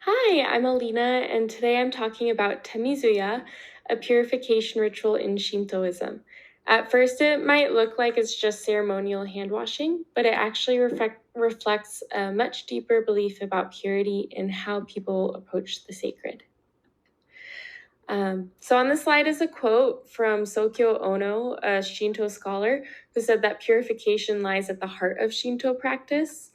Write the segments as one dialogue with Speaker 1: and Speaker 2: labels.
Speaker 1: Hi, I'm Elena, and today I'm talking about Temizuya, a purification ritual in Shintoism. At first, it might look like it's just ceremonial hand washing, but it actually reflects a much deeper belief about purity and how people approach the sacred. So on the slide is a quote from Sokyo Ono, a Shinto scholar, who said that purification lies at the heart of Shinto practice.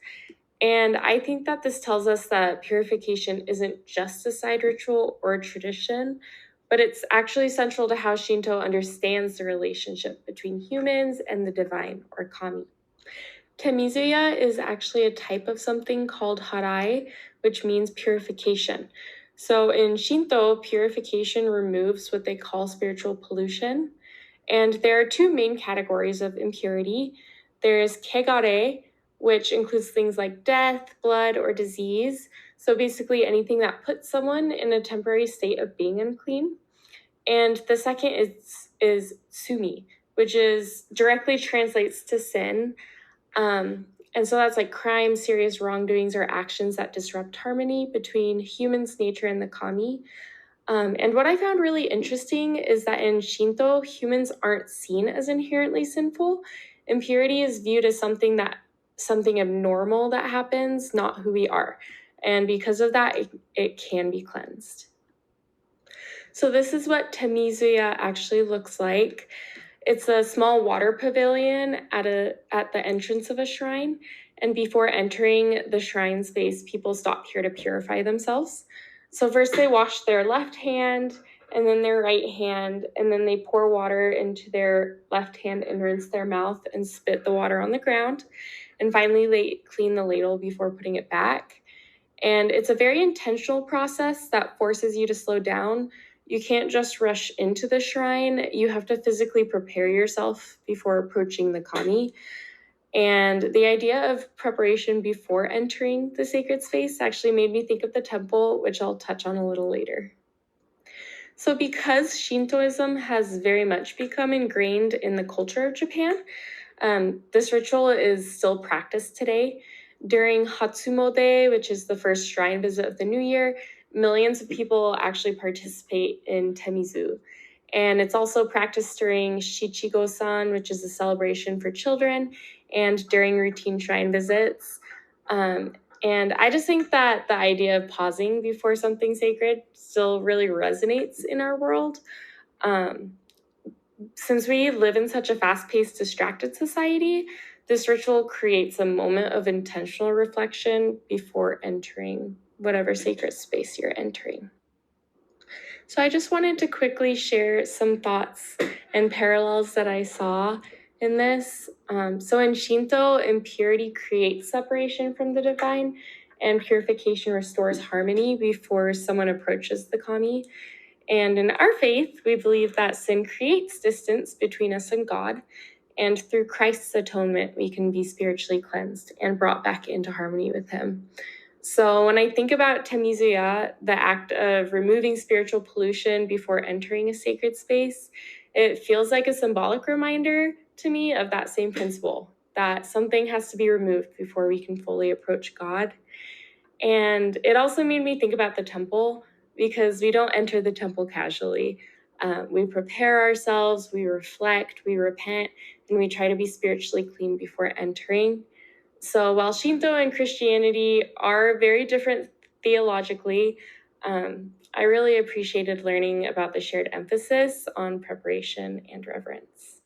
Speaker 1: And I think that this tells us that purification isn't just a side ritual or a tradition, but it's actually central to how Shinto understands the relationship between humans and the divine, or kami. Temizuya is actually a type of something called harai, which means purification. So in Shinto, purification removes what they call spiritual pollution. And there are two main categories of impurity. There's kegare, which includes things like death, blood, or disease. So basically anything that puts someone in a temporary state of being unclean. And the second is sumi, which is directly translates to sin. And so that's like crime, serious wrongdoings, or actions that disrupt harmony between humans, nature, and the kami. And what I found really interesting is that in Shinto, humans aren't seen as inherently sinful. Impurity is viewed as something abnormal that happens, not who we are. And because of that, it can be cleansed. So this is what Temizuya actually looks like. It's a small water pavilion at the entrance of a shrine. And before entering the shrine space, people stop here to purify themselves. So first they wash their left hand and then their right hand, and then they pour water into their left hand and rinse their mouth and spit the water on the ground. And finally, they clean the ladle before putting it back. And it's a very intentional process that forces you to slow down. You can't just rush into the shrine. You have to physically prepare yourself before approaching the kami. And the idea of preparation before entering the sacred space actually made me think of the temple, which I'll touch on a little later. So, because Shintoism has very much become ingrained in the culture of Japan, this ritual is still practiced today. During Hatsumode, which is the first shrine visit of the new year, millions of people actually participate in Temizu. And it's also practiced during Shichigo-san, which is a celebration for children, and during routine shrine visits. And I just think that the idea of pausing before something sacred still really resonates in our world. Um, since we live in such a fast-paced, distracted society, this ritual creates a moment of intentional reflection before entering whatever sacred space you're entering. So I just wanted to quickly share some thoughts and parallels that I saw in this. So in Shinto, impurity creates separation from the divine, and purification restores harmony before someone approaches the kami. And in our faith, we believe that sin creates distance between us and God. And through Christ's atonement, we can be spiritually cleansed and brought back into harmony with Him. So when I think about Temizuya, the act of removing spiritual pollution before entering a sacred space, it feels like a symbolic reminder to me of that same principle, that something has to be removed before we can fully approach God. And it also made me think about the temple, because we don't enter the temple casually. We prepare ourselves, we reflect, we repent, and we try to be spiritually clean before entering. So while Shinto and Christianity are very different theologically, I really appreciated learning about the shared emphasis on preparation and reverence.